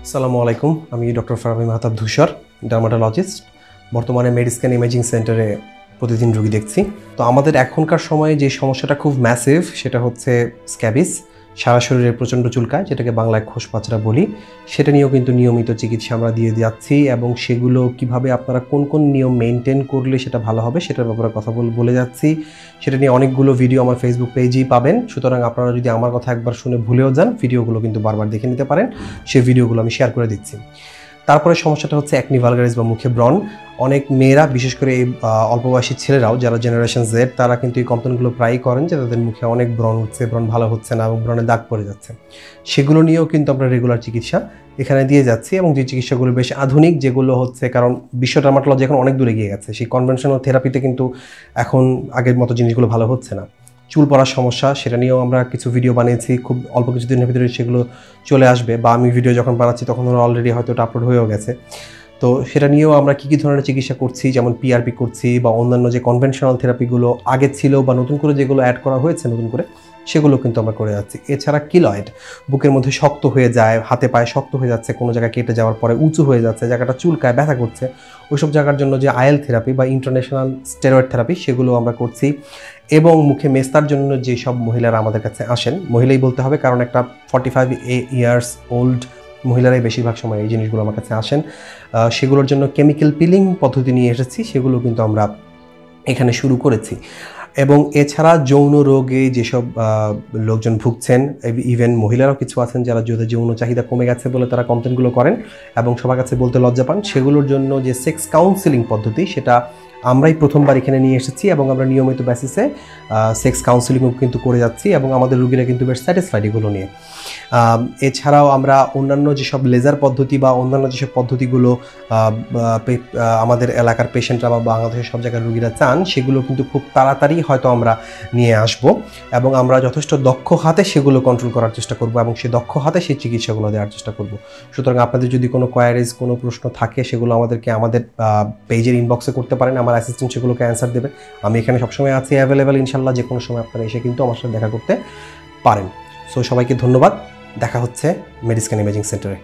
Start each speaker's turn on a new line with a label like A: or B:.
A: আসসালামু আলাইকুম, আমি ডক্টর ফারাবি মাহতাব ধূসর, ডার্মাটোলজিস্ট। বর্তমানে মেডিস্ক্যান ইমেজিং সেন্টারে প্রতিদিন রোগী দেখছি। তো আমাদের এখনকার সময়ে যে সমস্যাটা খুব ম্যাসিভ সেটা হচ্ছে স্ক্যাবিস, সারা শরীরে প্রচণ্ড চুলকায়, যেটাকে বাংলায় খোসপাচড়া বলি। সেটা নিয়েও কিন্তু নিয়মিত চিকিৎসা আমরা দিয়ে যাচ্ছি এবং সেগুলো কিভাবে আপনারা কোন কোন নিয়ম মেনটেন করলে সেটা ভালো হবে সেটার ব্যাপারে কথা বলে যাচ্ছি। সেটা নিয়ে অনেকগুলো ভিডিও আমার ফেসবুক পেজেই পাবেন। সুতরাং আপনারা যদি আমার কথা একবার শুনে ভুলেও যান, ভিডিওগুলো কিন্তু বারবার দেখে নিতে পারেন। সেই ভিডিওগুলো আমি শেয়ার করে দিচ্ছি। তারপরে সমস্যাটা হচ্ছে অ্যাকনি ভালগারিস বা মুখে ব্রণ। অনেক মেয়েরা, বিশেষ করে এই অল্প বয়সী ছেলেরাও যারা জেনারেশন জেড, তারা কিন্তু এই কমপ্লেনগুলো প্রায়ই করেন যে তাদের মুখে অনেক ব্রণ হচ্ছে, ব্রণ ভালো হচ্ছে না এবং ব্রণে দাগ পড়ে যাচ্ছে। সেগুলো নিয়েও কিন্তু আমরা রেগুলার চিকিৎসা এখানে দিয়ে যাচ্ছি এবং যে চিকিৎসাগুলো বেশ আধুনিক, যেগুলো হচ্ছে, কারণ বিশ্ব ডার্মাটোলজি এখন অনেক দূরে গিয়ে গেছে। সেই কনভেনশনাল থেরাপিতে কিন্তু এখন আগের মতো জিনিসগুলো ভালো হচ্ছে না। চুল পড়ার সমস্যা, সেটা নিয়েও আমরা কিছু ভিডিও বানিয়েছি, খুব অল্প কিছুদিনের ভিতরে সেগুলো চলে আসবে, বা আমি ভিডিও যখন বানাচ্ছি তখন ওরা অলরেডি হয়তো ওটা আপলোড হয়েও গেছে। তো সেটা নিয়েও আমরা কী কী ধরনের চিকিৎসা করছি, যেমন পিআরপি করছি বা অন্যান্য যে কনভেনশনাল থেরাপিগুলো আগে ছিল বা নতুন করে যেগুলো অ্যাড করা হয়েছে নতুন করে, সেগুলো কিন্তু আমরা করে যাচ্ছি। এছাড়া কিলয়েড, বুকের মধ্যে শক্ত হয়ে যায়, হাতে পায়ে শক্ত হয়ে যাচ্ছে, কোনো জায়গায় কেটে যাওয়ার পরে উঁচু হয়ে যাচ্ছে, জায়গাটা চুলকায়, ব্যথা করছে, ওইসব জায়গার জন্য যে আইএল থেরাপি বা ইন্টারন্যাশনাল স্টেরয়েড থেরাপি সেগুলো আমরা করছি। এবং মুখে মেস্তার জন্য যেসব মহিলারা আমাদের কাছে আসেন, মহিলাই বলতে হবে কারণ একটা 45 ইয়ার্স ওল্ড মহিলারাই বেশিরভাগ সময় এই জিনিসগুলো আমার কাছে আসেন, সেগুলোর জন্য কেমিক্যাল পিলিং পদ্ধতি নিয়ে এসেছি, সেগুলো কিন্তু আমরা এখানে শুরু করেছি। এবং এছাড়া যৌন রোগে যেসব লোকজন ভুগছেন, ইভেন মহিলারাও কিছু আছেন যারা যাদের যৌন চাহিদা কমে গেছে বলে তারা কমপ্লেনগুলো করেন এবং সবার কাছে বলতে লজ্জা পান, সেগুলোর জন্য যে সেক্স কাউন্সিলিং পদ্ধতি সেটা আমরাই প্রথমবার এখানে নিয়ে এসেছি এবং আমরা নিয়মিত বেসিসে সেক্স কাউন্সিলিংও কিন্তু করে যাচ্ছি এবং আমাদের রোগীরা কিন্তু বেশ স্যাটিসফাইড এগুলো নিয়ে। এছাড়াও আমরা অন্যান্য যেসব লেজার পদ্ধতি বা অন্যান্য যেসব পদ্ধতিগুলো আমাদের এলাকার পেশেন্টরা বা বাংলাদেশের সব জায়গার রোগীরা চান, সেগুলো কিন্তু খুব তাড়াতাড়ি হয়তো আমরা নিয়ে আসব এবং আমরা যথেষ্ট দক্ষ হাতে সেগুলো কন্ট্রোল করার চেষ্টা করব এবং সেই দক্ষ হাতে সেই চিকিৎসাগুলো দেওয়ার চেষ্টা করব। সুতরাং আপনাদের যদি কোনো কোয়ারিজ, কোনো প্রশ্ন থাকে, সেগুলো আমাদেরকে আমাদের পেজের ইনবক্সে করতে পারেন, আমার অ্যাসিস্ট্যান্ট সেগুলোকে অ্যান্সার দেবে। আমি এখানে সবসময় আছি অ্যাভেলেবেল, ইনশাল্লাহ যে কোনো সময় আপনারা এসে কিন্তু আমার সাথে দেখা করতে পারেন। সো সবাইকে ধন্যবাদ, দেখা হচ্ছে মেডিস্ক্যান ইমেজিং সেন্টারে।